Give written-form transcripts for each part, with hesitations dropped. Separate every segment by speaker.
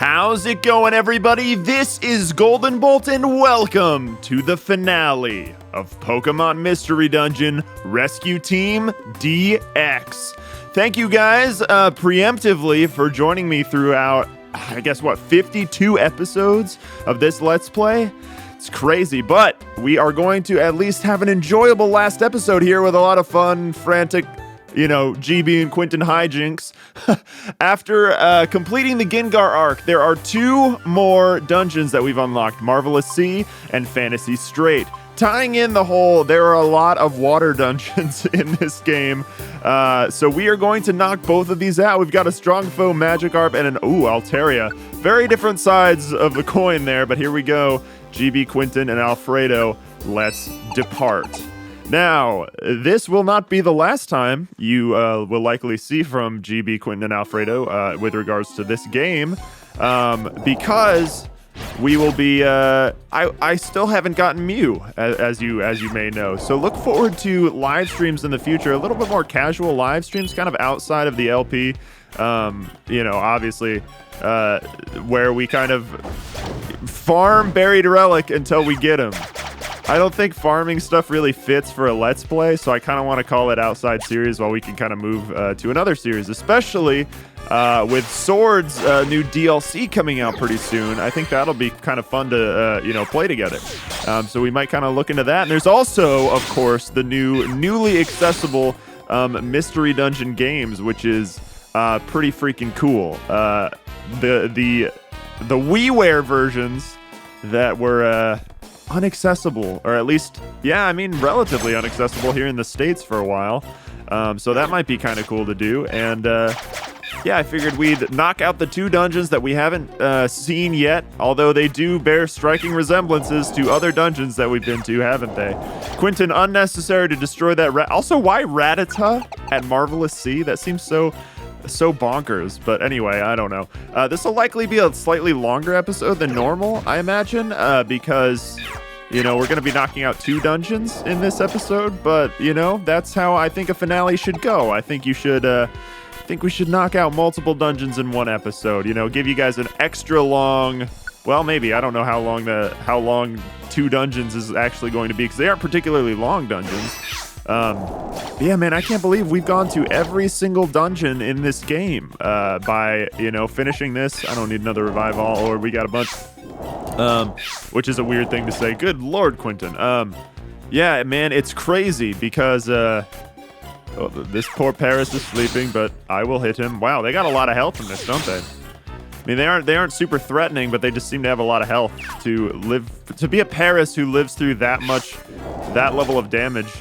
Speaker 1: How's it going, everybody? This is GoldenBolt, and welcome to the finale of Pokemon Mystery Dungeon Rescue Team DX. Thank you guys preemptively for joining me throughout, 52 episodes of this Let's Play? It's crazy, but we are going to at least have an enjoyable last episode here with a lot of fun, frantic, Geebee and Quinton hijinks. After completing the Gengar arc, there are two more dungeons that we've unlocked, Marvelous Sea and Fantasy Strait. Tying in the whole, there are a lot of water dungeons in this game, so we are going to knock both of these out. We've got a Strong Foe Magikarp and an, Altaria. Very different sides of the coin there, but here we go. Geebee, Quinton, and Alfredo, let's depart. Now, this will not be the last time you will likely see from Geebee, Quinton, and Alfredo with regards to this game, because we will be, I still haven't gotten Mew, as you may know. So look forward to live streams in the future, a little bit more casual live streams, kind of outside of the LP, obviously, where we kind of farm Buried Relic until we get him. I don't think farming stuff really fits for a Let's Play, so I kind of want to call it outside series while we can kind of move to another series, especially with Sword's new DLC coming out pretty soon. I think that'll be kind of fun to, play together. So we might kind of look into that. And there's also, of course, the newly accessible Mystery Dungeon games, which is pretty freaking cool. The WiiWare versions that were unaccessible, or at least, relatively inaccessible here in the States for a while. So that might be kind of cool to do. And I figured we'd knock out the two dungeons that we haven't seen yet, although they do bear striking resemblances to other dungeons that we've been to, haven't they? Quinton, unnecessary to destroy that also, why Rattata at Marvelous Sea? That seems so bonkers, but anyway, I don't know. This will likely be a slightly longer episode than normal, I imagine, because, we're going to be knocking out two dungeons in this episode, but, that's how I think a finale should go. I think we should knock out multiple dungeons in one episode, give you guys an extra long, well, maybe, I don't know how long two dungeons is actually going to be, because they aren't particularly long dungeons. I can't believe we've gone to every single dungeon in this game by, finishing this. I don't need another revive all, or we got a bunch, which is a weird thing to say. Good Lord, Quinton. It's crazy because this poor Paris is sleeping, but I will hit him. Wow, they got a lot of health from this, don't they? I mean, they aren't super threatening, but they just seem to have a lot of health to be a Paris who lives through that level of damage.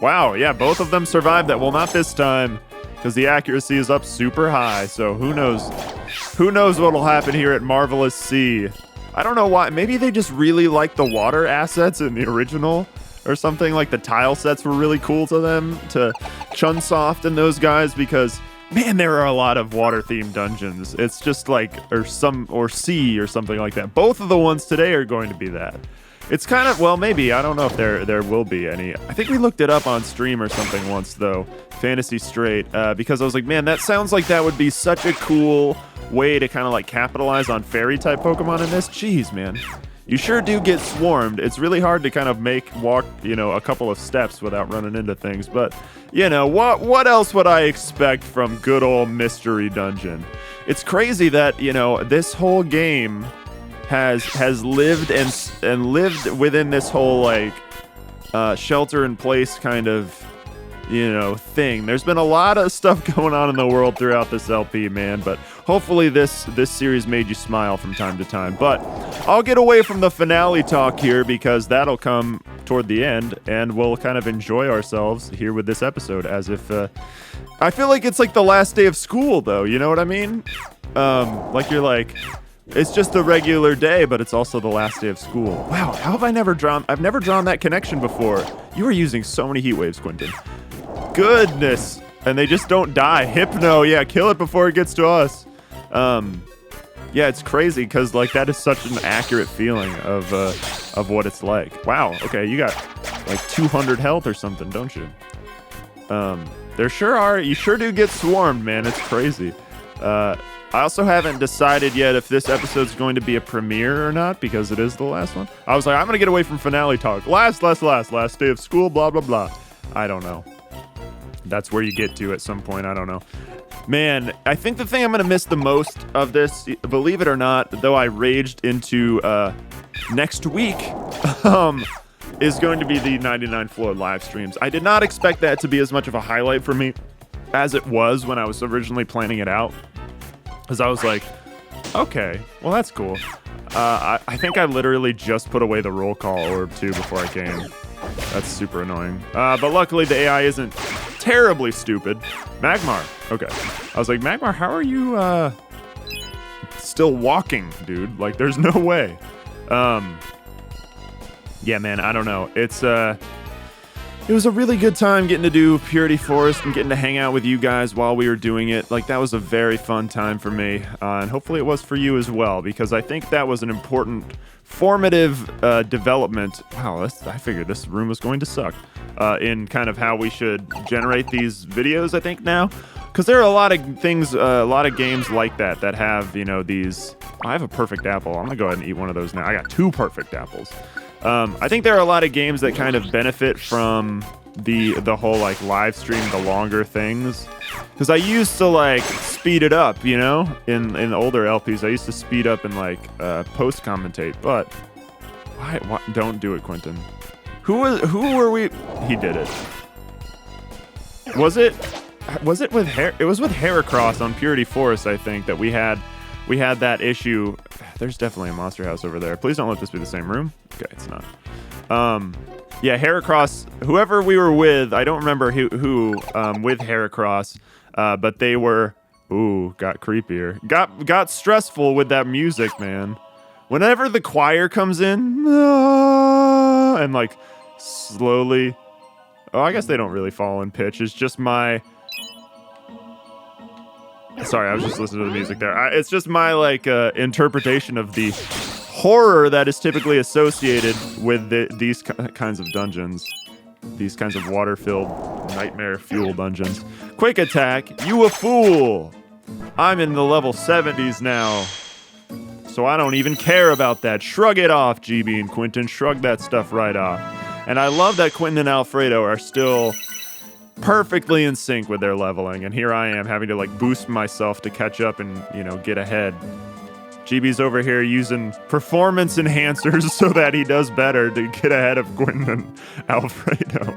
Speaker 1: Wow, yeah, both of them survived that. Well, not this time, because the accuracy is up super high. So who knows what'll happen here at Marvelous Sea. I don't know why. Maybe they just really like the water assets in the original or something. Like the tile sets were really cool to them, to Chunsoft and those guys, because man, there are a lot of water-themed dungeons. It's just like, or sea or something like that. Both of the ones today are going to be that. It's kind of, well, maybe. I don't know if there will be any. I think we looked it up on stream or something once, though. Fantasy Strait, because I was like, man, that sounds like that would be such a cool way to kind of like capitalize on fairy-type Pokemon in this. Jeez, man. You sure do get swarmed. It's really hard to kind of walk, a couple of steps without running into things. But, what else would I expect from good old Mystery Dungeon? It's crazy that, this whole game has lived and lived within this whole, shelter in place kind of, thing. There's been a lot of stuff going on in the world throughout this LP, man, but hopefully this series made you smile from time to time. But I'll get away from the finale talk here, because that'll come toward the end, and we'll kind of enjoy ourselves here with this episode as if I feel like it's like the last day of school, though, you know what I mean? It's just a regular day, but it's also the last day of school. Wow, how have I've never drawn that connection before. You are using so many heat waves, Quinton. Goodness. And they just don't die. Hypno, yeah, kill it before it gets to us. It's crazy, because that is such an accurate feeling of what it's like. Wow, okay, you got 200 health or something, don't you? You sure do get swarmed, man. It's crazy. I also haven't decided yet if this episode's going to be a premiere or not, because it is the last one. I was like, I'm going to get away from finale talk. Last day of school, blah, blah, blah. I don't know. That's where you get to at some point. I don't know. Man, I think the thing I'm going to miss the most of this, believe it or not, though I raged into next week, is going to be the 99 Floor live streams. I did not expect that to be as much of a highlight for me as it was when I was originally planning it out. Because I was like, okay, well, that's cool. I think I literally just put away the roll call orb, too, before I came. That's super annoying. But luckily, the AI isn't terribly stupid. Magmar. Okay. I was like, Magmar, how are you still walking, dude? Like, there's no way. Yeah, man, I don't know. It was a really good time getting to do Purity Forest and getting to hang out with you guys while we were doing it. Like, that was a very fun time for me, and hopefully it was for you as well, because I think that was an important, formative development. Wow, I figured this room was going to suck in kind of how we should generate these videos, I think, now. Because there are a lot of things, a lot of games like that have, you know, these... I have a perfect apple. I'm going to go ahead and eat one of those now. I got 2 perfect apples. I think there are a lot of games that kind of benefit from the whole like live stream, the longer things. Because I used to like speed it up, you know, in older LPs. I used to speed up and like post commentate. But why? Don't do it, Quinton. Who were we? He did it. Was it with Hair? It was with Heracross on Purity Forest, I think, that we had that issue. There's definitely a monster house over there. Please don't let this be the same room. Okay, it's not. Yeah, Heracross, whoever we were with, I don't remember who with Heracross, but they were, got creepier. Got stressful with that music, man. Whenever the choir comes in, and like slowly, I guess they don't really fall in pitch. It's just my... Sorry, I was just listening to the music there. It's just my like interpretation of the horror that is typically associated with these kinds of dungeons, these kinds of water-filled nightmare fuel dungeons. Quick attack, you a fool! I'm in the level 70s now, so I don't even care about that. Shrug it off, Geebee and Quinton. Shrug that stuff right off. And I love that Quinton and Alfredo are still perfectly in sync with their leveling, and here I am having to like boost myself to catch up and, you know, get ahead. Geebee's over here using performance enhancers so that he does better to get ahead of Quinton and Alfredo.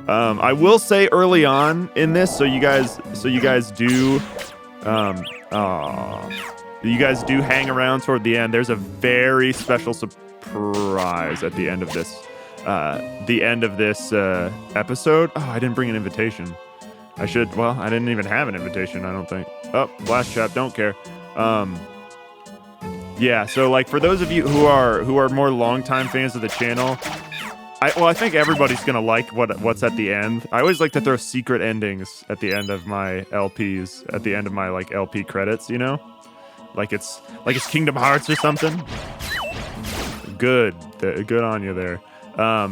Speaker 1: I will say early on in this, so you guys do hang around toward the end. There's a very special surprise at the end of this. Episode. Oh, I didn't bring an invitation. I should. Well, I didn't even have an invitation, I don't think. Oh, blast trap. Don't care. Yeah. So, like, for those of you who are more longtime fans of the channel, I think everybody's gonna like what's at the end. I always like to throw secret endings at the end of my LPs, at the end of my like LP credits. You know, like it's Kingdom Hearts or something. Good on you there.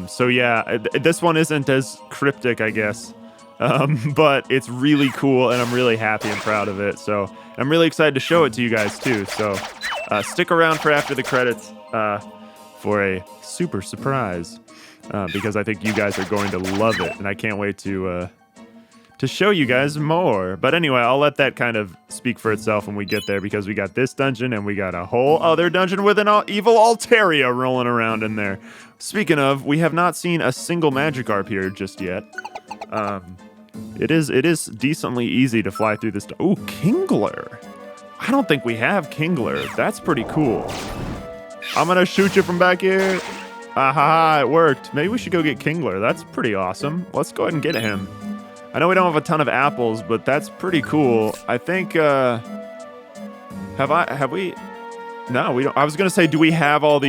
Speaker 1: So yeah, this one isn't as cryptic, I guess, but it's really cool, and I'm really happy and proud of it. So I'm really excited to show it to you guys too. So stick around for after the credits for a super surprise, because I think you guys are going to love it, and I can't wait to show you guys more. But anyway, I'll let that kind of speak for itself when we get there, because we got this dungeon and we got a whole other dungeon with an evil Altaria rolling around in there. Speaking of, we have not seen a single Magikarp here just yet. It is decently easy to fly through this. Ooh, Kingler. I don't think we have Kingler. That's pretty cool. I'm gonna shoot you from back here. Aha, it worked. Maybe we should go get Kingler. That's pretty awesome. Let's go ahead and get him. I know we don't have a ton of apples, but that's pretty cool. I think, have we? No, we don't. I was gonna say, do we have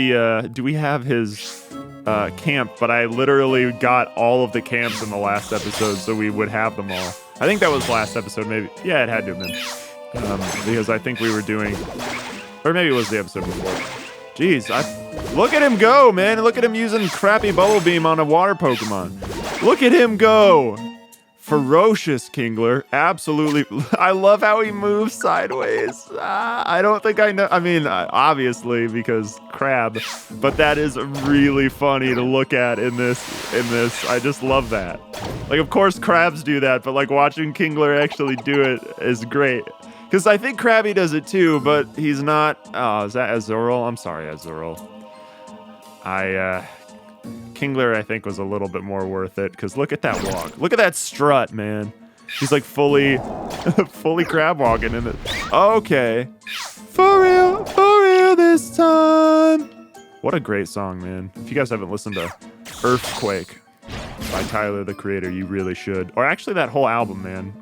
Speaker 1: his camp? But I literally got all of the camps in the last episode, so we would have them all. I think that was last episode, maybe. Yeah, it had to have been. Because I think we were doing, or maybe it was the episode before. Jeez, look at him go, man. Look at him using crappy Bubble Beam on a water Pokemon. Look at him go. Ferocious Kingler, absolutely. I love how he moves sideways. I don't think I know. I mean, obviously because crab, but that is really funny to look at in this. I just love that. Like, of course, crabs do that, but like watching Kingler actually do it is great. Because I think Krabby does it too, but he's not. Oh, is that Azurill? I'm sorry, Azurill. Kingler, I think, was a little bit more worth it, because look at that walk. Look at that strut, man. He's like fully crab walking in it. Okay. For real this time. What a great song, man. If you guys haven't listened to Earthquake by Tyler, the Creator, you really should. Or actually that whole album, man.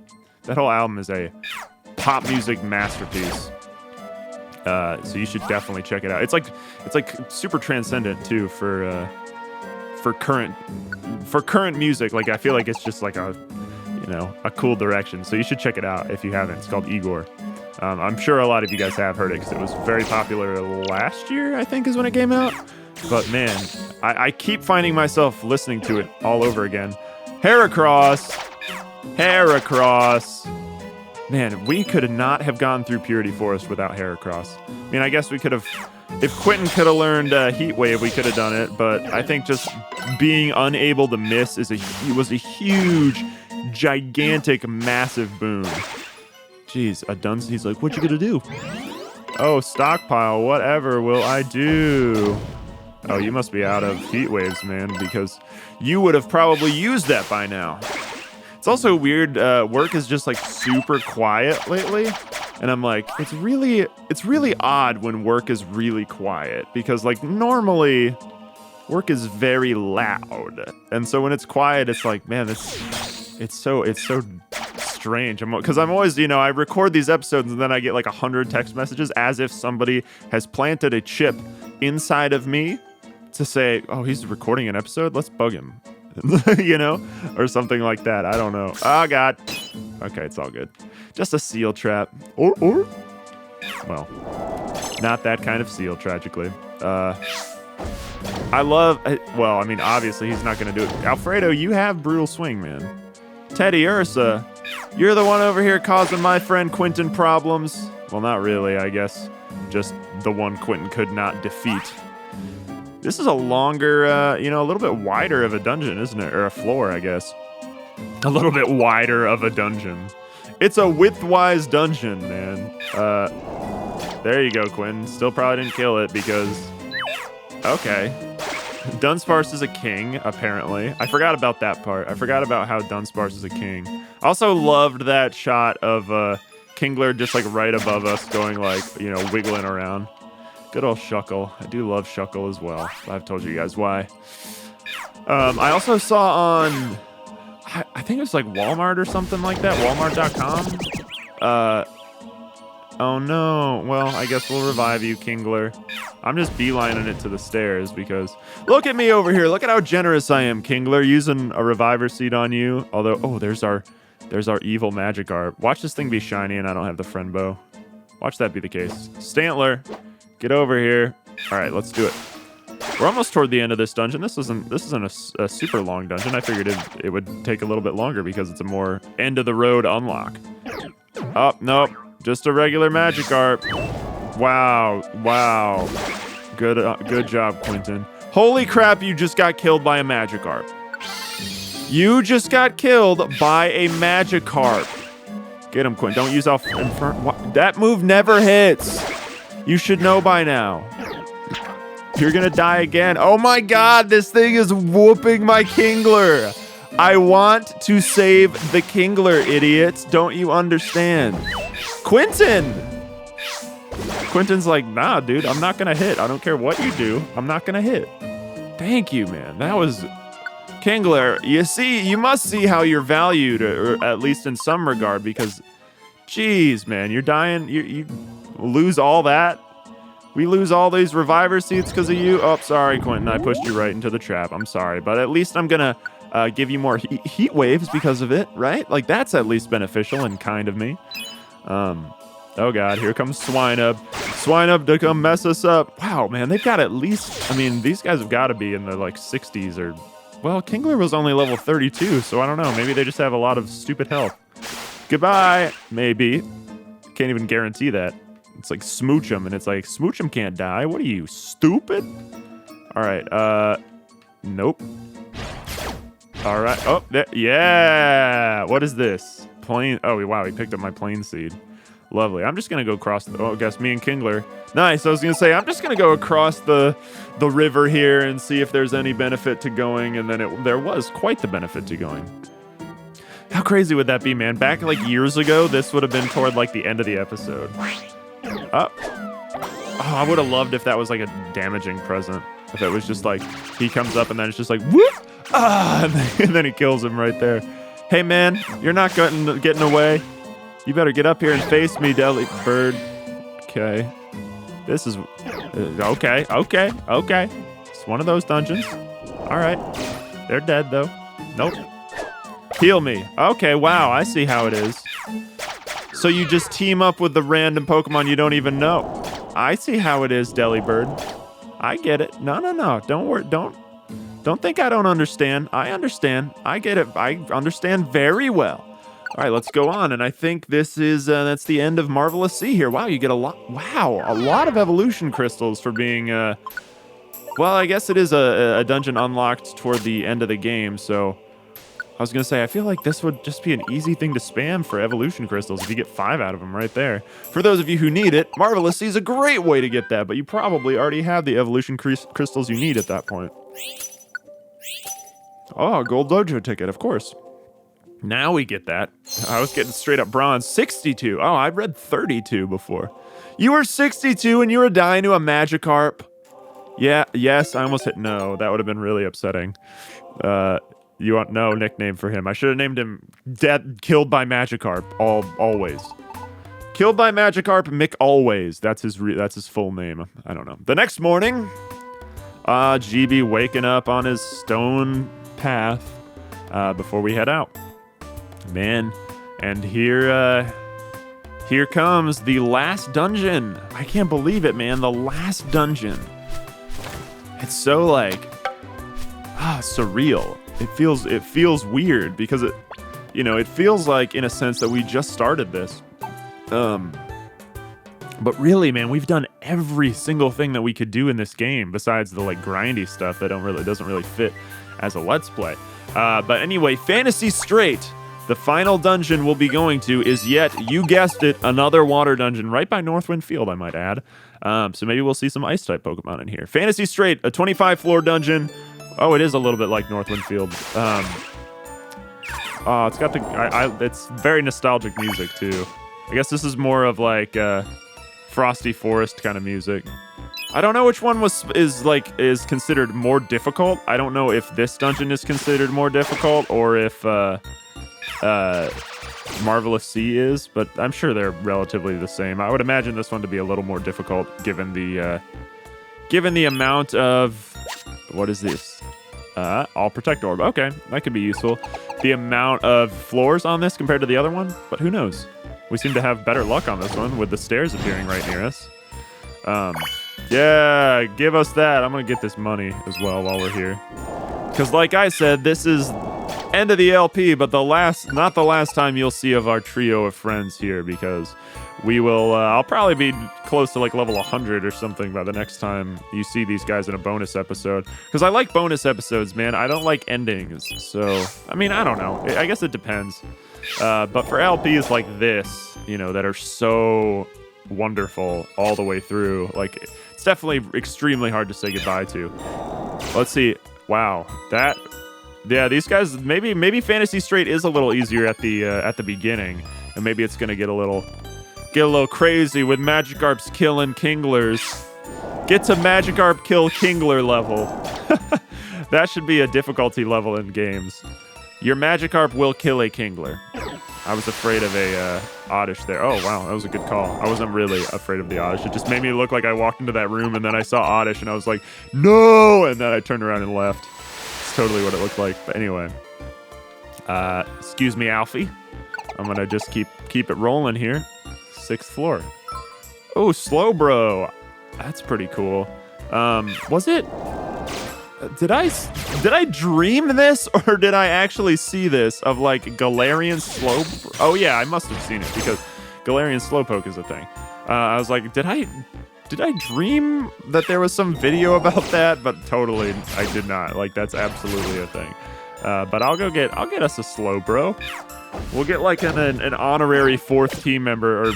Speaker 1: That whole album is a pop music masterpiece. So you should definitely check it out. It's like super transcendent too for current music. Like, I feel like it's just like a cool direction. So you should check it out if you haven't. It's called Igor. I'm sure a lot of you guys have heard it because it was very popular last year, I think, is when it came out. But man, I keep finding myself listening to it all over again. Heracross. Man, we could not have gone through Purity Forest without Heracross. I mean, I guess we could have, if Quinton could have learned Heat Wave, we could have done it. But I think just being unable to miss was a huge, gigantic, massive boon. Jeez, he's like, what you gonna do? Oh, stockpile, whatever will I do? Oh, you must be out of Heat Waves, man, because you would have probably used that by now. It's also weird, work is just like super quiet lately, and I'm like, it's really odd when work is really quiet, because like normally work is very loud, and so when it's quiet, it's like, man, it's so strange. Because I'm always, I record these episodes and then I get like 100 text messages as if somebody has planted a chip inside of me to say, oh, he's recording an episode, let's bug him. Or something like that. I don't know. Oh, God. Okay, it's all good. Just a seal trap. Or, well, not that kind of seal, tragically. Obviously, he's not going to do it. Alfredo, you have Brutal Swing, man. Teddy Ursa, you're the one over here causing my friend Quinton problems. Well, not really, I guess. Just the one Quinton could not defeat. This is a longer, a little bit wider of a dungeon, isn't it? Or a floor, I guess. A little bit wider of a dungeon. It's a widthwise dungeon, man. There you go, Quinn. Still probably didn't kill it because... Okay. Dunsparce is a king, apparently. I forgot about that part. I forgot about how Dunsparce is a king. Also loved that shot of Kingler just like right above us going like, wiggling around. Good old Shuckle. I do love Shuckle as well. I've told you guys why. I also saw on, I think it was like Walmart or something like that. Walmart.com. Oh no. Well, I guess we'll revive you, Kingler. I'm just beelining it to the stairs because look at me over here. Look at how generous I am, Kingler, using a reviver seed on you. Although, there's our evil Magikarp. Watch this thing be shiny and I don't have the friend bow. Watch that be the case. Stantler. Get over here. All right, let's do it. We're almost toward the end of this dungeon. This isn't a super long dungeon. I figured it would take a little bit longer because it's a more end of the road unlock. Oh, nope. Just a regular Magikarp. Wow. Good job, Quinton. Holy crap, you just got killed by a Magikarp. You just got killed by a Magikarp. Get him, Quinton. Don't use that move never hits. You should know by now. You're gonna die again. Oh my God, this thing is whooping my Kingler. I want to save the Kingler, idiots. Don't you understand? Quinton! Quinton's like, nah, dude, I'm not gonna hit. I don't care what you do. I'm not gonna hit. Thank you, man. That was... Kingler, you must see how you're valued, or at least in some regard, because... Jeez, man, you're dying. You lose all that. We lose all these reviver seeds because of you. Oh, sorry, Quinton. I pushed you right into the trap. I'm sorry. But at least I'm going to give you more heat waves because of it, right? Like, that's at least beneficial and kind of me. Oh, God. Here comes Swinub. Swinub to come mess us up. Wow, man. They've got at least... I mean, these guys have got to be in the, like, 60s or Well, Kingler was only level 32, so I don't know. Maybe they just have a lot of stupid health. Goodbye, maybe. Can't even guarantee that. It's like Smoochum, and it's like, Smoochum can't die. What are you, stupid? All right, nope. All right, oh, yeah. What is this? Plane, oh, wow, he picked up my plane seed. Lovely. I'm just going to go across the... Oh, I guess me and Kingler. Nice. I was going to say, I'm just going to go across the river here and see if there's any benefit to going. And then there was quite the benefit to going. How crazy would that be, man? Back like years ago, this would have been toward like the end of the episode. Oh, I would have loved if that was like a damaging present. If it was just like, he comes up and then it's just like, whoop! Ah! And then he kills him right there. Hey, man, you're not getting away. You better get up here and face me, Deli Bird. Okay. This is... Okay. It's one of those dungeons. All right. They're dead, though. Nope. Heal me. Okay, wow. I see how it is. So you just team up with the random Pokemon you don't even know. I see how it is, Deli Bird. I get it. No. Don't worry. Don't think I don't understand. I understand. I get it. I understand very well. All right, let's go on, and I think this is that's the end of Marvelous Sea here. Wow, you get a lot. Wow, a lot of evolution crystals for being. Well, I guess it is a dungeon unlocked toward the end of the game. So, I was gonna say I feel like this would just be an easy thing to spam for evolution crystals if you get 5 out of them right there. For those of you who need it, Marvelous Sea is a great way to get that, but you probably already have the evolution crystals you need at that point. Oh, gold dojo ticket, of course. Now we get that. I was getting straight up bronze. 62. Oh, I read 32 before. You were 62 and you were dying to a Magikarp. Yeah, yes, I almost hit no. That would have been really upsetting. You want no nickname for him. I should have named him Killed by Magikarp. Always. Killed by Magikarp, Mick Always. That's his full name. I don't know. The next morning, Geebee waking up on his stone path before we head out. Man, and here comes the last dungeon. I can't believe it, man. The last dungeon. It's so like surreal. It feels weird because it feels like in a sense that we just started this. But really, man, we've done every single thing that we could do in this game besides the like grindy stuff that doesn't really fit as a let's play. But anyway, Fantasy Strait. The final dungeon we'll be going to is yet, you guessed it, another water dungeon right by Northwind Field, I might add. So maybe we'll see some Ice-type Pokemon in here. Fantasy Strait, a 25-floor dungeon. Oh, it is a little bit like Northwind Field. It's got it's very nostalgic music, too. I guess this is more of like Frosty Forest kind of music. I don't know which one is considered more difficult. I don't know if this dungeon is considered more difficult or if... Marvelous Sea is, but I'm sure they're relatively the same. I would imagine this one to be a little more difficult given the amount of what is this? All Protect Orb. Okay, that could be useful. The amount of floors on this compared to the other one, but who knows? We seem to have better luck on this one with the stairs appearing right near us. Yeah, give us that. I'm gonna get this money as well while we're here. Because like I said, this is end of the LP, but not the last time you'll see of our trio of friends here, because we will, I'll probably be close to like level 100 or something by the next time you see these guys in a bonus episode. Because I like bonus episodes, man. I don't like endings. So, I mean, I don't know. I guess it depends. But for LPs like this, that are so wonderful all the way through, like, it's definitely extremely hard to say goodbye to. Let's see. Wow. Yeah, these guys, maybe Fantasy Strait is a little easier at the beginning, and maybe it's gonna get a little crazy with Magikarps killing Kinglers. Get to Magikarp kill Kingler level. That should be a difficulty level in games. Your Magikarp will kill a Kingler. I was afraid of a Oddish there. Oh wow, that was a good call. I wasn't really afraid of the Oddish. It just made me look like I walked into that room and then I saw Oddish and I was like, no! And then I turned around and left. Totally what it looked like. But anyway, excuse me, Alfie. I'm gonna just keep it rolling here. 6th floor. Oh, Slowbro. That's pretty cool. Was it? did I dream this, or did I actually see this of like Galarian Slow? Oh yeah, I must have seen it because Galarian Slowpoke is a thing. I was like, did I dream that there was some video about that? But totally, I did not. Like, that's absolutely a thing. But I'll get us a Slowbro. We'll get like an honorary 4th team member, or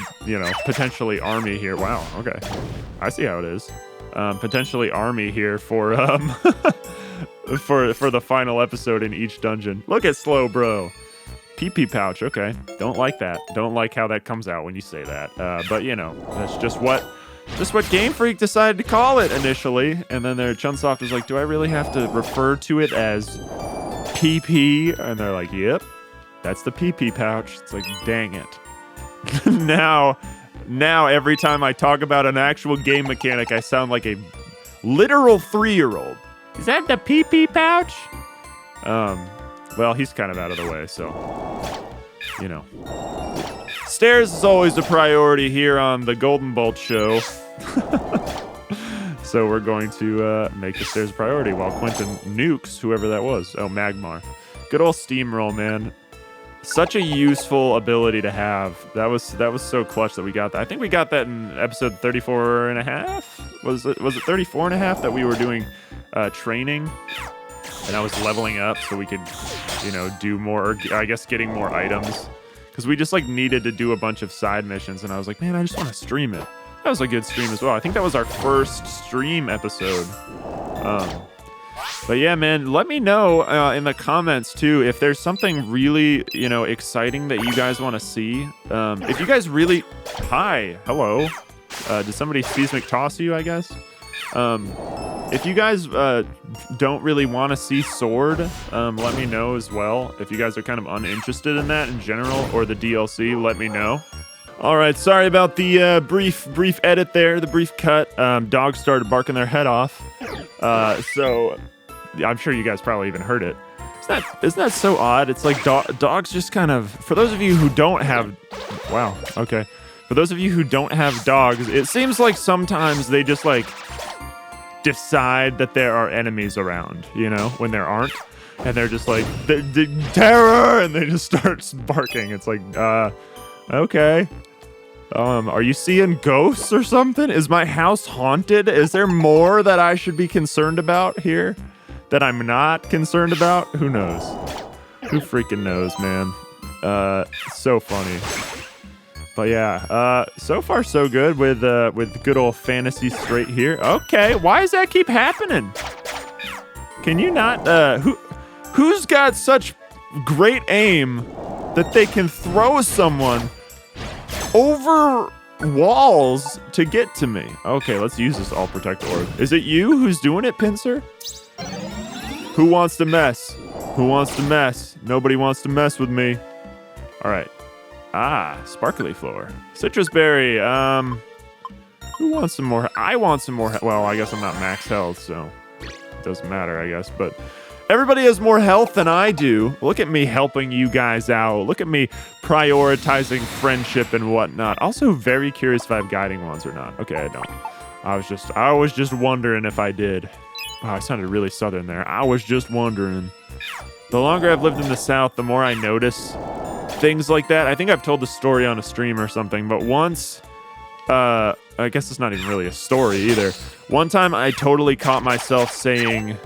Speaker 1: potentially army here. Wow. Okay, I see how it is. Potentially army here for for the final episode in each dungeon. Look at Slowbro. PP pouch. Okay, don't like that. Don't like how that comes out when you say that. But that's just what Game Freak decided to call it initially, and then their Chunsoft was like, "Do I really have to refer to it as PP?" And they're like, "Yep, that's the PP pouch." It's like, dang it. Now every time I talk about an actual game mechanic, I sound like a literal 3-year-old. Is that the PP pouch? Well, he's kind of out of the way, so stairs is always a priority here on the Golden Bolt show. So we're going to make the stairs a priority while Quinton nukes whoever that was. Oh, Magmar. Good old steamroll, man. Such a useful ability to have. That was so clutch that we got that. I think we got that in episode 34 and a half. Was it 34 and a half that we were doing training, and I was leveling up so we could do more, or I guess getting more items, because we just like needed to do a bunch of side missions, and I was like, man, I just want to stream it. That was a good stream as well. I think that was our first stream episode. But yeah, man, let me know in the comments too if there's something really, exciting that you guys want to see. If you guys really, hi, hello, did somebody seismic toss you? I guess. If you guys don't really want to see Sword, let me know as well. If you guys are kind of uninterested in that in general, or the DLC, let me know. All right, sorry about the brief edit there, the brief cut. Dogs started barking their head off, so I'm sure you guys probably even heard it. Isn't that so odd? It's like dogs just kind of, for those of you who don't have, wow, okay. For those of you who don't have dogs, it seems like sometimes they just like decide that there are enemies around, when there aren't. And they're just like, the terror, and they just start barking. It's like, okay. Are you seeing ghosts or something? Is my house haunted? Is there more that I should be concerned about here that I'm not concerned about? Who knows? Who freaking knows, man? So funny. But yeah, so far so good with good old fantasy Strait here. Okay, why does that keep happening? Can you not? Who's got such great aim that they can throw someone over walls to get to me? Okay, let's use this all protect orb. Is it you who's doing it, Pinsir? Who wants to mess? Who wants to mess? Nobody wants to mess with me. All right. Ah, sparkly floor. Citrus berry. Who wants some more? I want some more. Well, I guess I'm not max health, so it doesn't matter, I guess. But everybody has more health than I do. Look at me helping you guys out. Look at me prioritizing friendship and whatnot. Also very curious if I have guiding wands or not. Okay, I don't. I was just wondering if I did. Wow, I sounded really southern there. I was just wondering. The longer I've lived in the South, the more I notice things like that. I think I've told the story on a stream or something, but once, I guess it's not even really a story either. One time I totally caught myself saying,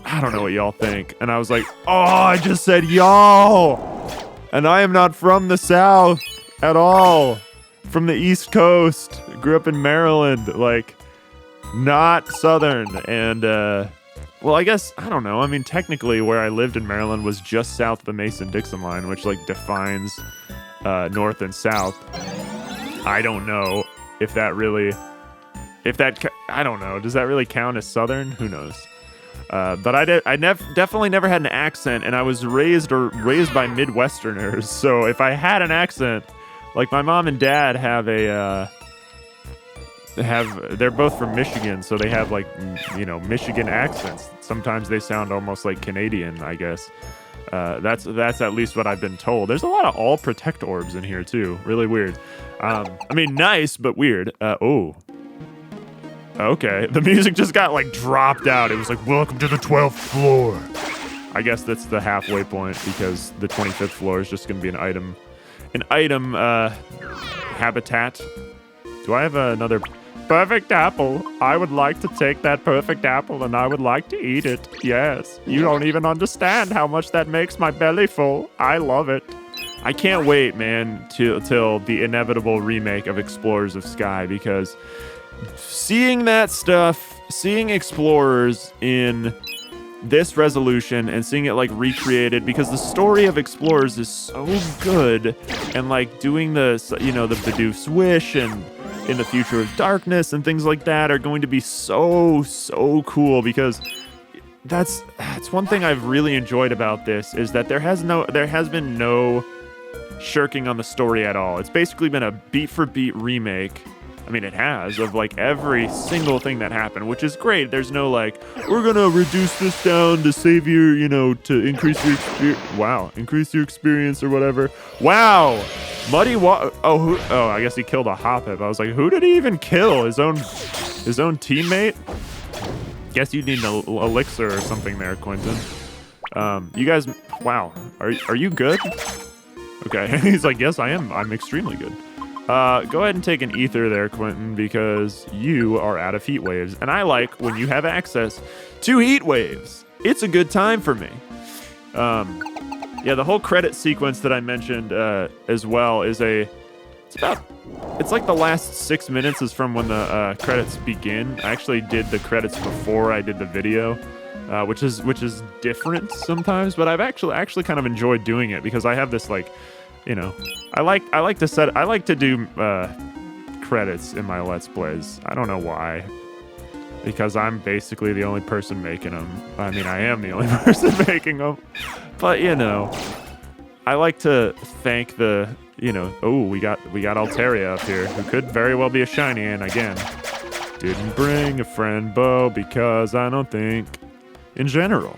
Speaker 1: I don't know what y'all think. And I was like, oh, I just said y'all. And I am not from the South at all. From the East Coast. Grew up in Maryland. Like, not Southern. And, well, I guess, I don't know. I mean, technically where I lived in Maryland was just south of the Mason-Dixon line, which, like, defines north and south. I don't know if that really, I don't know. Does that really count as Southern? Who knows? But I definitely never had an accent, and I was raised by Midwesterners. So if I had an accent, like my mom and dad they're both from Michigan, so they have like, Michigan accents. Sometimes they sound almost like Canadian, I guess. That's at least what I've been told. There's a lot of all protect orbs in here too. Really weird. I mean, nice, but weird. Oh. Okay, the music just got like dropped out. It was like, welcome to the 12th floor. I guess that's the halfway point because the 25th floor is just going to be an item habitat. Do I have another perfect apple? I would like to take that perfect apple and I would like to eat it. Yes, you don't even understand how much that makes my belly full. I love it. I can't wait, man, till the inevitable remake of Explorers of Sky, because seeing that stuff, seeing Explorers in this resolution and seeing it like recreated, because the story of Explorers is so good, and like doing the, you know, the Bidoof's Wish and In the Future of Darkness and things like that are going to be so cool, because that's one thing I've really enjoyed about this, is that there has been no shirking on the story at all. It's basically been a beat for beat remake. I mean, it has, of like every single thing that happened, which is great. There's no like, we're gonna reduce this down to save your, you know, to increase your experience. Wow, increase your experience or whatever. Wow, Muddy oh, I guess he killed a Hoppip. I was like, who did he even kill? His own teammate? Guess you need an elixir or something there, Quinton. You guys, wow, are you good? Okay, he's like, yes, I am. I'm extremely good. Go ahead and take an ether there, Quinton, because you are out of heat waves. And I like when you have access to heat waves. It's a good time for me. Yeah, the whole credit sequence that I mentioned as well is it's like the last 6 minutes is from when the credits begin. I actually did the credits before I did the video, which is different sometimes, but I've actually kind of enjoyed doing it, because I have this like, you know, I like to do credits in my Let's Plays. I don't know why, because I'm basically the only person making them. I mean, I am the only person making them, but you know, I like to thank the, you know, oh, we got Altaria up here, who could very well be a shiny, and again, didn't bring a friend bow because I don't think, in general,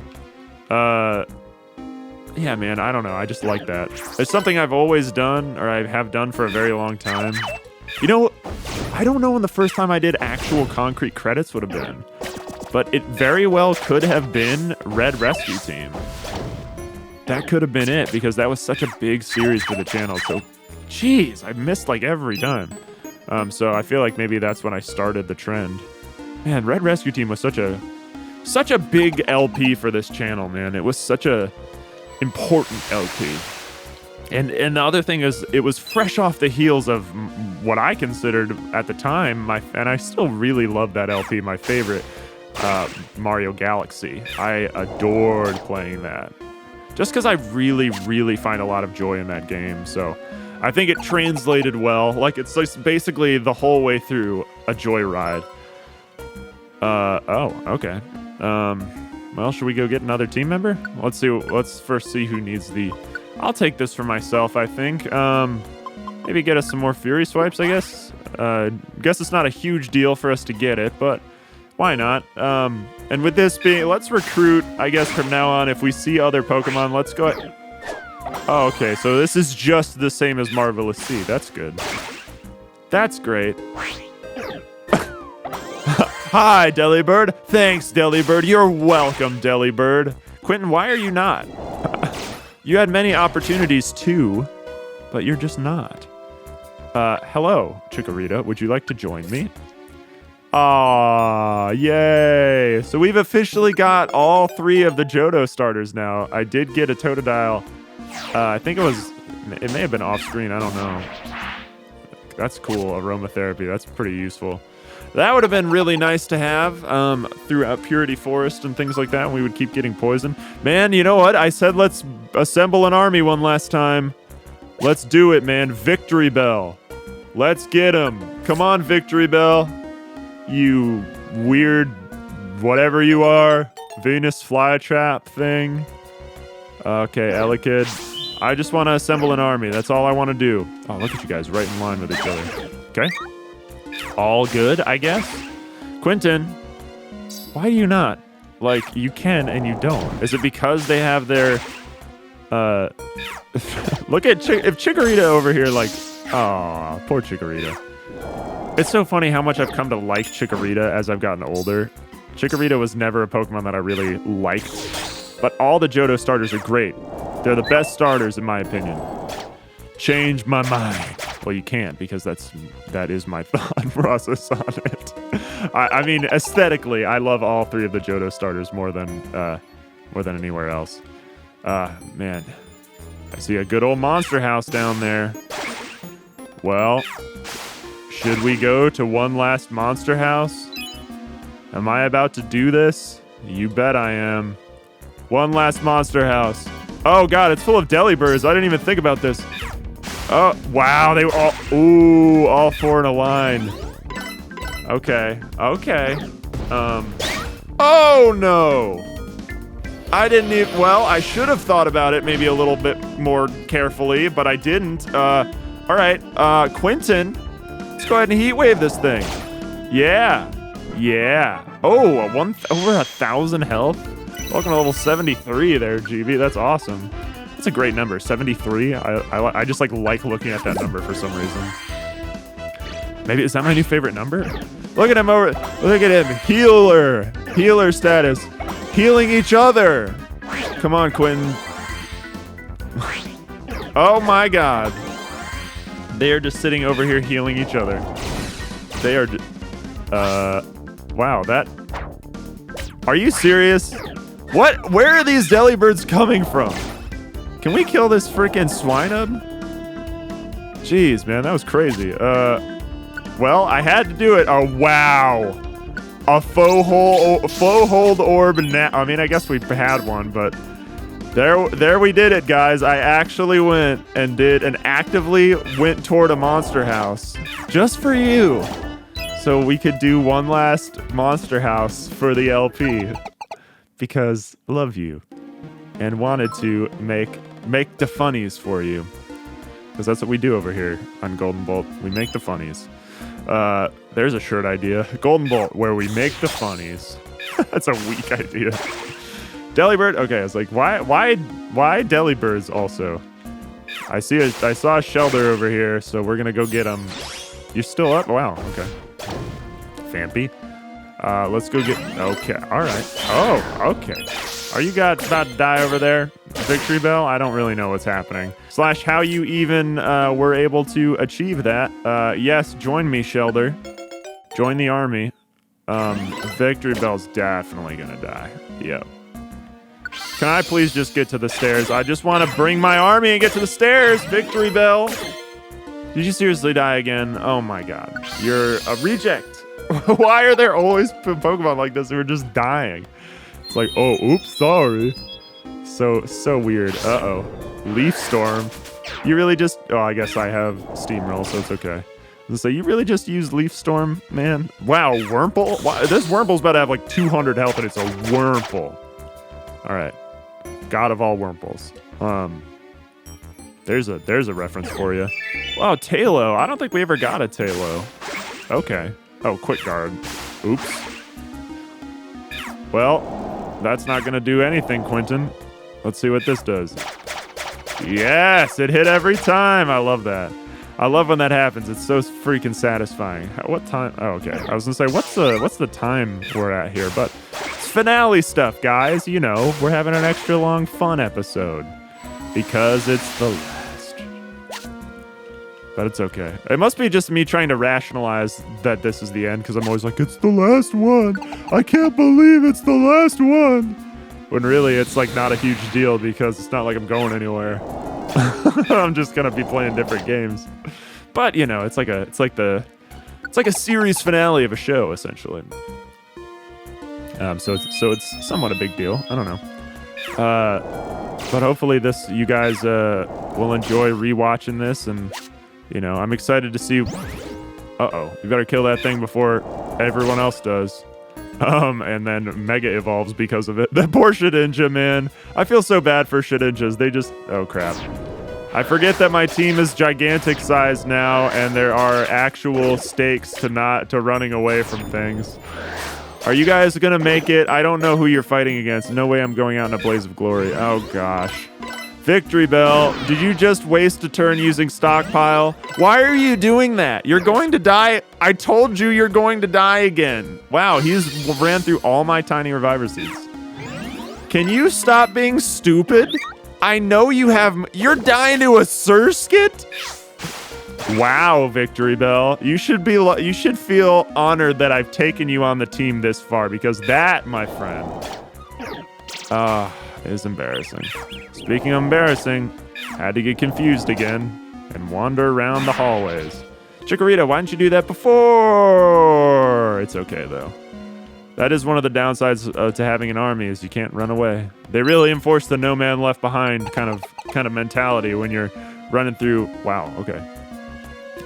Speaker 1: yeah, man, I don't know. I just like that. It's something I've always done, or I have done for a very long time. You know, I don't know when the first time I did actual concrete credits would have been, but it very well could have been Red Rescue Team. That could have been it, because that was such a big series for the channel. So, geez, I missed like every time. So I feel like maybe that's when I started the trend. Man, Red Rescue Team was such a big LP for this channel, man. It was such a important LP. And the other thing is, it was fresh off the heels of what I considered at the time and I still really love that LP, my favorite, Mario Galaxy. I adored playing that, just because I really find a lot of joy in that game. So I think it translated well. Like, it's like basically the whole way through a joyride. Oh, okay. Well, should we go get another team member? Let's first see who needs the... I'll take this for myself, I think. Maybe get us some more Fury Swipes, I guess. Guess it's not a huge deal for us to get it, but why not? And with this being... Let's recruit, I guess, from now on. If we see other Pokemon, let's go... Oh, okay, so this is just the same as Marvelous Sea. That's good. That's great. Hi, Delibird. Thanks, Delibird. You're welcome, Delibird. Quinton, why are you not? You had many opportunities too, but you're just not. Hello, Chikorita. Would you like to join me? Aw, yay. So we've officially got all 3 of the Johto starters now. I did get a Totodile. I think it may have been off screen. I don't know. That's cool. Aromatherapy. That's pretty useful. That would have been really nice to have throughout Purity Forest and things like that. We would keep getting poisoned. Man, you know what? I said let's assemble an army one last time. Let's do it, man. Victory Bell. Let's get him. Come on, Victory Bell. You weird whatever you are. Venus flytrap thing. Okay, Elekid. I just want to assemble an army. That's all I want to do. Oh, look at you guys right in line with each other. Okay. All good, I guess. Quinton, why do you not? Like, you can and you don't. Is it because they have their... Look at if Chikorita over here, like... Aw, poor Chikorita. It's so funny how much I've come to like Chikorita as I've gotten older. Chikorita was never a Pokemon that I really liked, but all the Johto starters are great. They're the best starters in my opinion. Change my mind. Well, you can't because that is my thought process on it. I mean, aesthetically, I love all three of the Johto starters more than anywhere else. Man, I see a good old monster house down there. Well, should we go to one last monster house? Am I about to do this? You bet I am. One last monster house. Oh god, it's full of Delibirds. I didn't even think about this. Oh, wow, they were all four in a line. Okay. Oh no! I didn't even, well, I should have thought about it maybe a little bit more carefully, but I didn't. Alright, Quinton, let's go ahead and heat wave this thing. Yeah. Oh, over 1,000 health? Welcome to level 73 there, Geebee. That's awesome. That's a great number, 73. I just like looking at that number for some reason. Maybe, is that my new favorite number? Look at him look at him. Healer status. Healing each other. Come on, Quinton. Oh my god. They are just sitting over here healing each other. They are, wow, that... Are you serious? What? Where are these Delibirds coming from? Can we kill this freaking Swinub? Jeez, man, that was crazy. Well, I had to do it. Oh, wow. A faux hold orb now. I mean, I guess we had one, but there we did it, guys. I actually went and actively went toward a monster house just for you. So we could do one last monster house for the LP because I love you and wanted to make the funnies for you because that's what we do over here on Golden Bolt. We make the funnies. There's a shirt idea. Golden Bolt, where we make the funnies. That's a weak idea. Delibird? Okay, I was like, why Delibirds also? I saw a Shelder over here, so we're gonna go get him. You're still up? Wow, okay. Fampy. Let's go get... Okay, alright. Oh, okay. Are you guys about to die over there? Victory Bell? I don't really know what's happening. / how you even were able to achieve that. Yes, join me, Shelder. Join the army. Victory Bell's definitely gonna die. Yep. Can I please just get to the stairs? I just want to bring my army and get to the stairs, Victory Bell. Did you seriously die again? Oh my god. You're a reject. Why are there always Pokemon like this who are just dying? It's like, oh, oops, sorry. So weird. Uh-oh. Leaf Storm. You really just... Oh, I guess I have Steamroll, so it's okay. So you really just use Leaf Storm, man? Wow, Wurmple? Wow, this Wurmple's about to have like 200 health and it's a Wurmple. Alright. God of all Wurmples. There's a reference for you. Wow, Talo. I don't think we ever got a Talo. Okay. Oh, Quick Guard. Oops. Well, that's not gonna do anything, Quinton. Let's see what this does. Yes, it hit every time. I love that. I love when that happens. It's so freaking satisfying. What time? Oh, okay. I was gonna say, what's the time we're at here? But it's finale stuff, guys. You know, we're having an extra long fun episode because it's the last. But it's okay. It must be just me trying to rationalize that this is the end because I'm always like, it's the last one. I can't believe it's the last one. When really it's like not a huge deal because it's not like I'm going anywhere. I'm just gonna be playing different games. But you know, it's like a series finale of a show essentially. So it's somewhat a big deal. I don't know. But hopefully you guys will enjoy rewatching this, and you know, I'm excited to see. Uh-oh, you better kill that thing before everyone else does. And then Mega evolves because of it. That poor Shedinja, man. I feel so bad for Shedinjas. They just... Oh, crap. I forget that my team is gigantic size now, and there are actual stakes to running away from things. Are you guys gonna make it? I don't know who you're fighting against. No way I'm going out in a blaze of glory. Oh, gosh. Victory Bell, did you just waste a turn using stockpile? Why are you doing that? You're going to die. I told you you're going to die again. Wow, he's ran through all my tiny reviver seeds. Can you stop being stupid? I know you have. You're dying to a Surskit? Wow, Victory Bell. You should feel honored that I've taken you on the team this far, because that, my friend, is embarrassing. Speaking of embarrassing, had to get confused again and wander around the hallways. Chikorita, why didn't you do that before? It's okay, though. That is one of the downsides to having an army, is you can't run away. They really enforce the no man left behind kind of mentality when you're running through. Wow, okay.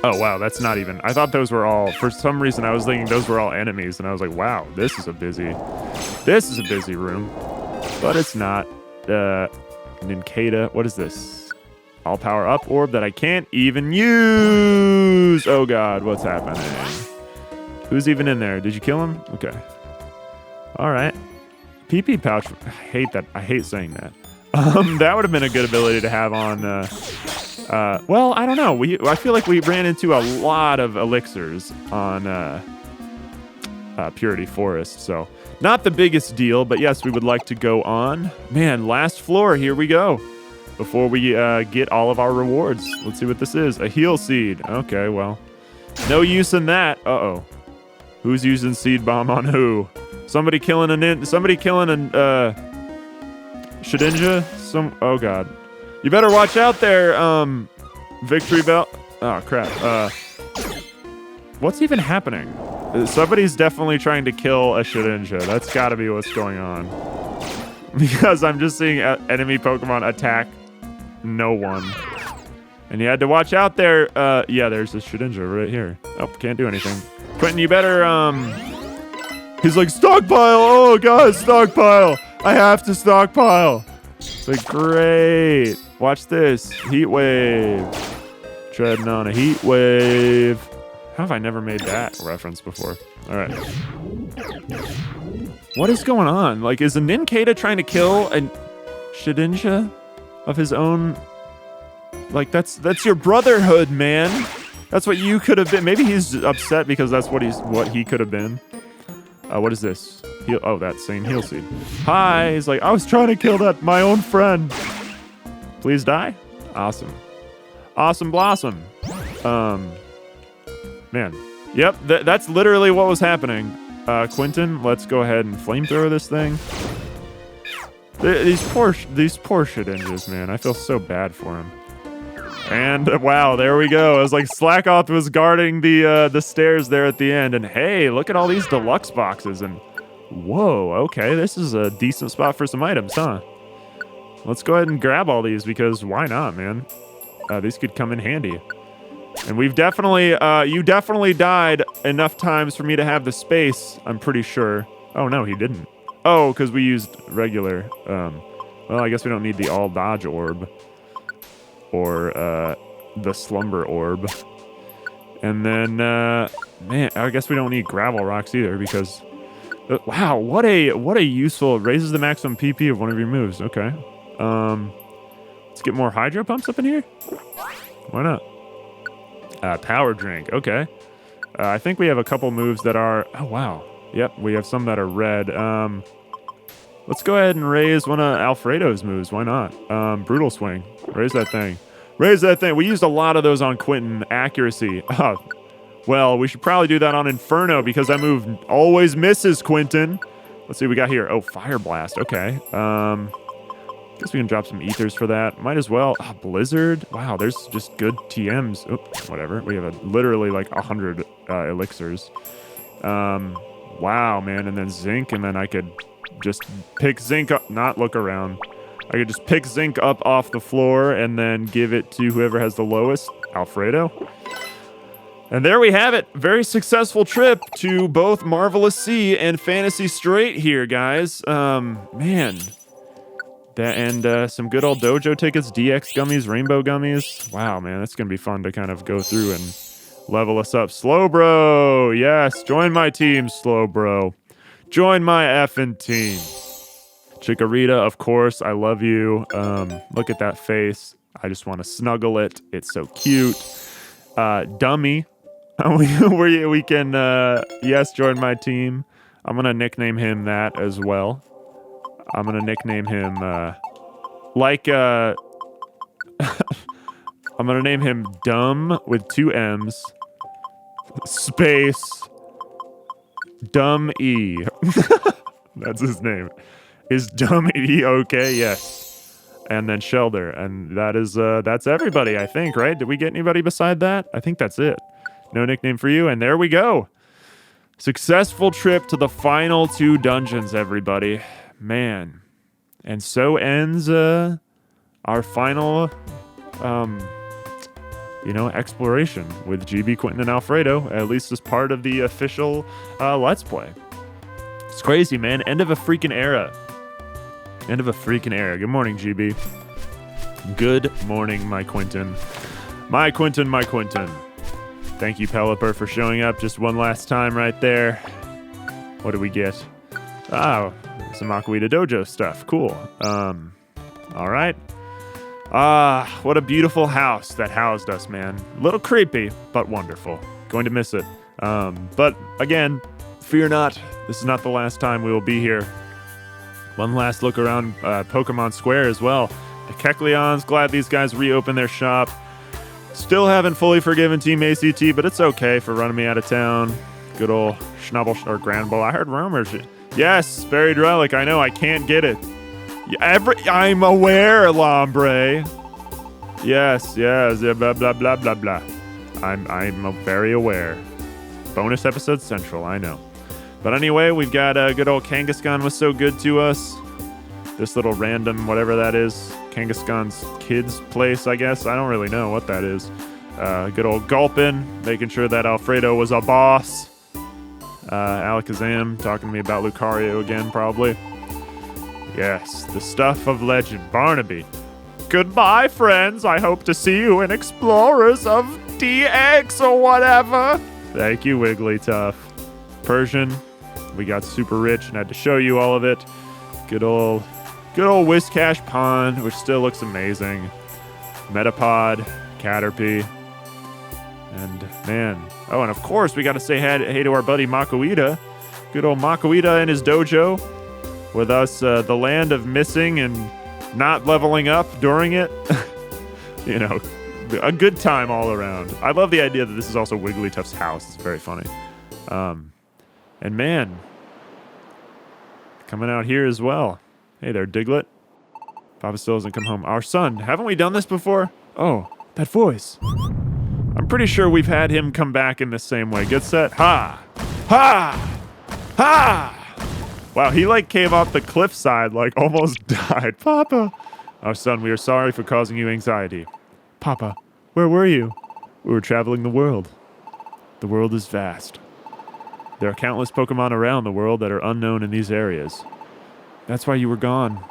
Speaker 1: Oh, wow, that's not even. I thought those were all, for some reason, I was thinking those were all enemies, and I was like, wow, this is a busy room. But it's not. Nincada, what is this? All power up orb that I can't even use. Oh, God, what's happening? Who's even in there? Did you kill him? Okay. All right. PP pouch. I hate that. I hate saying that. That would have been a good ability to have on. Well, I don't know. I feel like we ran into a lot of elixirs on Purity Forest, so not the biggest deal. But yes, we would like to go on. Man, last floor. Here we go. Before we get all of our rewards, let's see what this is. A heal seed. Okay, well, no use in that. Uh-oh. Who's using seed bomb on who? Somebody killing a Shedinja? Oh, God. You better watch out there, Victory Bell. Oh, crap. What's even happening? Somebody's definitely trying to kill a Shedinja. That's got to be what's going on. Because I'm just seeing enemy Pokemon attack no one. And you had to watch out there. Yeah, there's a Shedinja right here. Oh, can't do anything. Quinton, you better, He's like, stockpile! Oh, God, stockpile! I have to stockpile! It's like, great. Watch this. Heat wave. Treading on a heat wave. How have I never made that reference before? All right. What is going on? Like, is a Nincada trying to kill a Shedinja of his own? Like, that's your brotherhood, man. That's what you could have been. Maybe he's upset because that's what he could have been. What is this? That same heal seed. Hi. He's like, I was trying to kill my own friend. Please die. Awesome. Awesome blossom. Man. Yep. That's literally what was happening. Quinton, let's go ahead and flamethrower this thing. These poor Shedinjas, man. I feel so bad for him. And wow, there we go. It was like Slackoth was guarding the stairs there at the end, and hey, look at all these deluxe boxes, and whoa, okay, this is a decent spot for some items, huh? Let's go ahead and grab all these, because why not, man? These could come in handy. And we've definitely, you definitely died enough times for me to have the space, I'm pretty sure. Oh no, he didn't. Oh, because we used regular. Well, I guess we don't need the all dodge orb. Or the slumber orb. And then, man, I guess we don't need gravel rocks either, because wow, what a useful, raises the maximum PP of one of your moves. Okay. Let's get more hydro pumps up in here. Why not? Power drink. Okay. I think we have a couple moves that are, oh wow. Yep, we have some that are red. Let's go ahead and raise one of Alfredo's moves. Why not? Brutal Swing. Raise that thing. Raise that thing. We used a lot of those on Quinton. Accuracy. Well, we should probably do that on Inferno, because that move always misses, Quinton. Let's see what we got here. Oh, Fire Blast. Okay. Guess we can drop some ethers for that. Might as well. Oh, Blizzard. Wow, there's just good TMs. Oops, whatever. We have literally like 100 elixirs. Wow, man. And then Zinc, and then I could just pick Zinc up, not look around. I could just pick Zinc up off the floor and then give it to whoever has the lowest, Alfredo. And there we have it. Very successful trip to both Marvelous Sea and Fantasy Strait here, guys. Man. And some good old dojo tickets, DX gummies, rainbow gummies. Wow, man, that's going to be fun to kind of go through and level us up. Slowbro, yes, join my team, Slowbro. Join my effing team. Chikorita, of course, I love you. Look at that face. I just want to snuggle it. It's so cute. Dummy. we can, yes, join my team. I'm going to nickname him that as well. I'm going to nickname him, I'm going to name him Dumb with 2 M's. Space. Dumb E. That's his name. Is Dumb E okay? Yes. And then Shelter. And that is, that's everybody, I think, right? Did we get anybody beside that? I think that's it. No nickname for you. And there we go. Successful trip to the final 2 dungeons, everybody. Man. And so ends, our final, exploration with Geebee, Quinton, and Alfredo, at least as part of the official, Let's Play. It's crazy, man. End of a freaking era. End of a freaking era. Good morning, Geebee. Good morning, my Quinton. My Quinton, my Quinton. Thank you, Pelipper, for showing up just one last time right there. What did we get? Oh, some Aquita Dojo stuff. Cool. All right. What a beautiful house that housed us, man. A little creepy, but wonderful. Going to miss it. But again, fear not. This is not the last time we will be here. One last look around Pokemon Square as well. The Kecleons, glad these guys reopened their shop. Still haven't fully forgiven Team ACT, but it's okay for running me out of town. Good old Schnubble or Granbull. I heard rumors. Yes, Buried Relic. I know. I can't get it. I'm aware, Lombre. Yes. Blah blah blah blah blah. I'm very aware. Bonus episode central. I know. But anyway, we've got good old Kangaskhan was so good to us. This little random whatever that is, Kangaskhan's kids' place, I guess. I don't really know what that is. Good old Gulpin, making sure that Alfredo was a boss. Alakazam talking to me about Lucario again, probably. Yes, the stuff of legend. Barnaby. Goodbye, friends. I hope to see you in Explorers of DX or whatever. Thank you, Wigglytuff. Persian. We got super rich and had to show you all of it. Good old Whiscash Pond, which still looks amazing. Metapod, Caterpie. And man. Oh, and of course, we got to say hey to our buddy Makuita. Good old Makuita and his dojo. With us, the land of missing and not leveling up during it. A good time all around. I love the idea that this is also Wigglytuff's house. It's very funny. And man, coming out here as well. Hey there, Diglett. Papa still hasn't come home. Our son, haven't we done this before? Oh, that voice. I'm pretty sure we've had him come back in the same way. Get set. Ha! Ha! Ha! Wow, he came off the cliffside, almost died. Papa! Our son, we are sorry for causing you anxiety. Papa, where were you? We were traveling the world. The world is vast. There are countless Pokemon around the world that are unknown in these areas. That's why you were gone.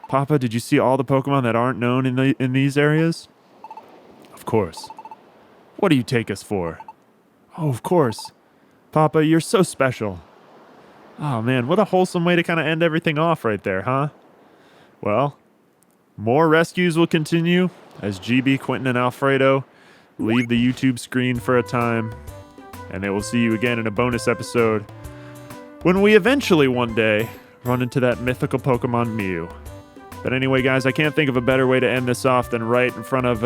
Speaker 1: Papa, did you see all the Pokemon that aren't known in these areas? Of course. What do you take us for? Oh, of course. Papa, you're so special. Oh, man, what a wholesome way to kind of end everything off right there, huh? Well, more rescues will continue as Geebee, Quinton, and Alfredo leave the YouTube screen for a time. And they will see you again in a bonus episode when we eventually one day run into that mythical Pokemon Mew. But anyway, guys, I can't think of a better way to end this off than right in front of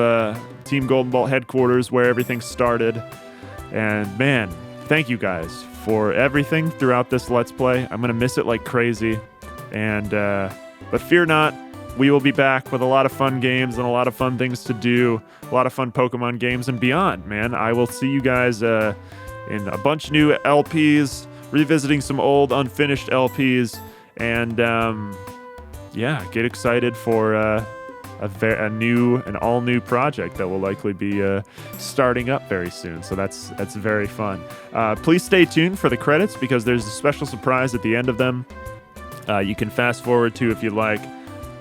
Speaker 1: Team Golden Bolt headquarters where everything started. And man, thank you guys for everything throughout this Let's Play. I'm going to miss it like crazy. And but fear not, we will be back with a lot of fun games and a lot of fun things to do, a lot of fun Pokemon games and beyond, man. I will see you guys in a bunch of new LPs, revisiting some old unfinished LPs, and yeah, get excited for an all-new project that will likely be starting up very soon. So that's very fun. Please stay tuned for the credits because there's a special surprise at the end of them. You can fast forward to if you'd like.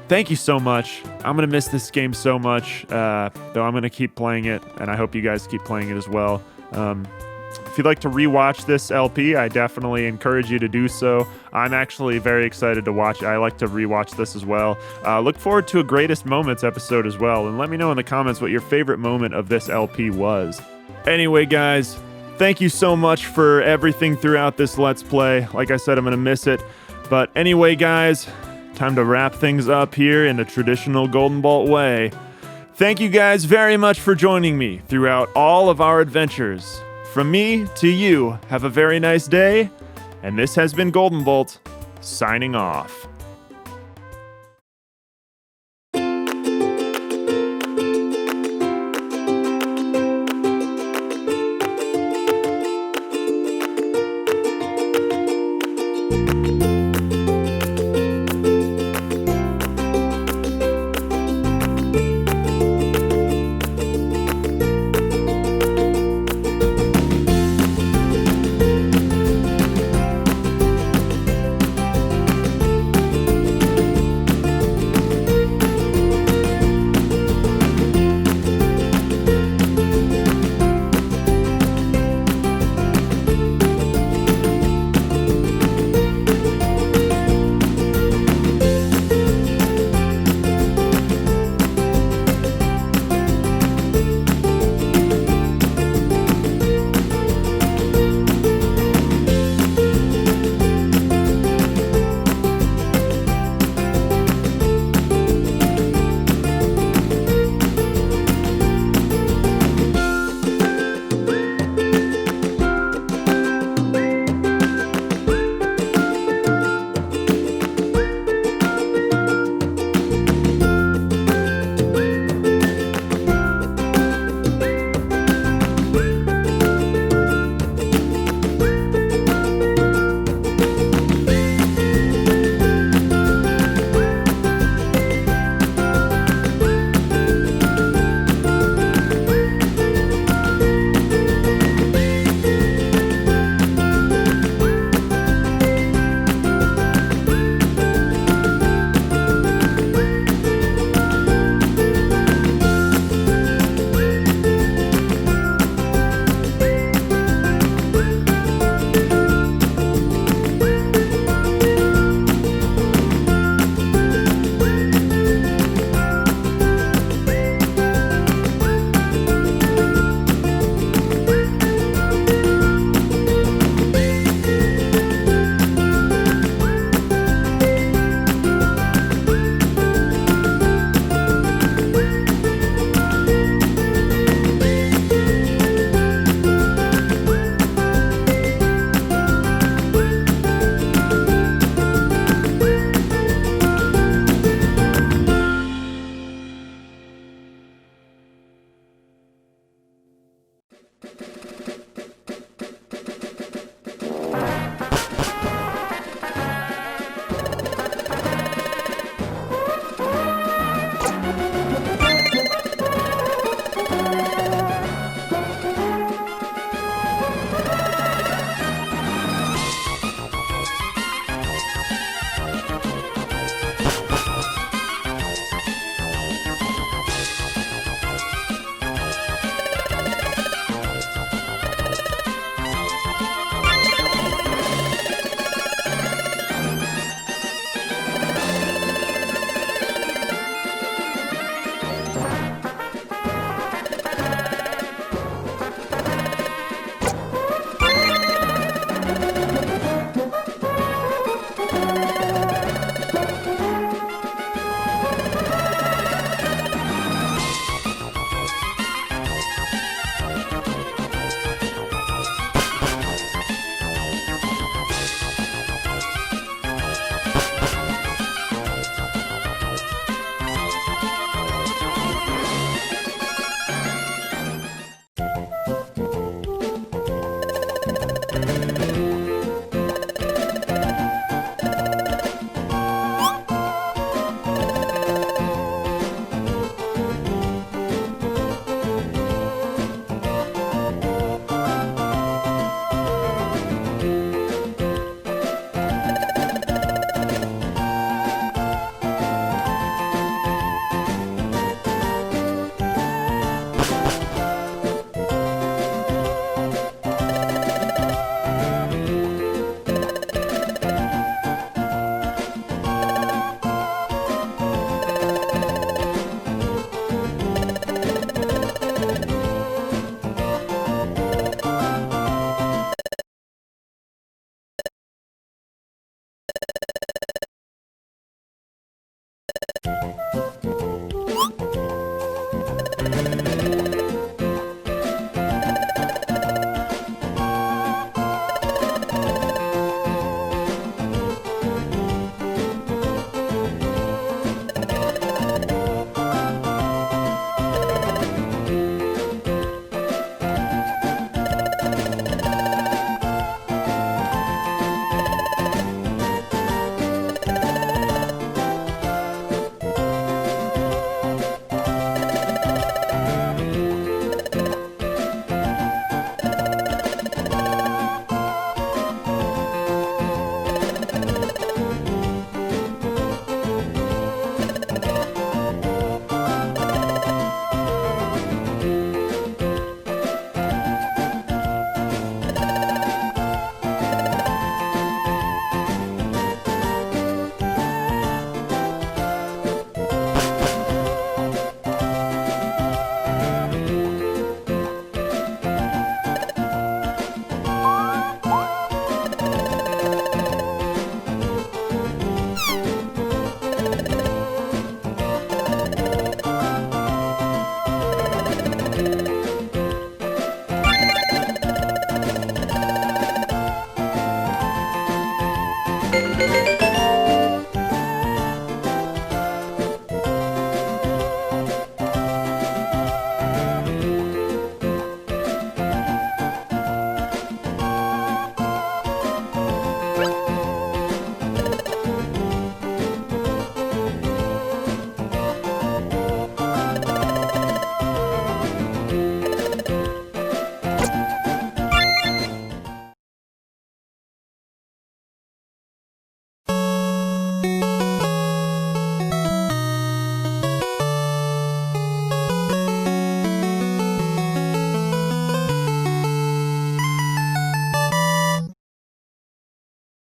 Speaker 1: Thank you so much. I'm going to miss this game so much, though I'm going to keep playing it, and I hope you guys keep playing it as well. If you'd like to rewatch this LP, I definitely encourage you to do so. I'm actually very excited to watch it. I like to rewatch this as well. Look forward to a Greatest Moments episode as well, and let me know in the comments what your favorite moment of this LP was. Anyway, guys, thank you so much for everything throughout this Let's Play. Like I said, I'm going to miss it. But anyway, guys, time to wrap things up here in the traditional Golden Bolt way. Thank you guys very much for joining me throughout all of our adventures. From me to you, have a very nice day. And this has been Golden Bolt, signing off.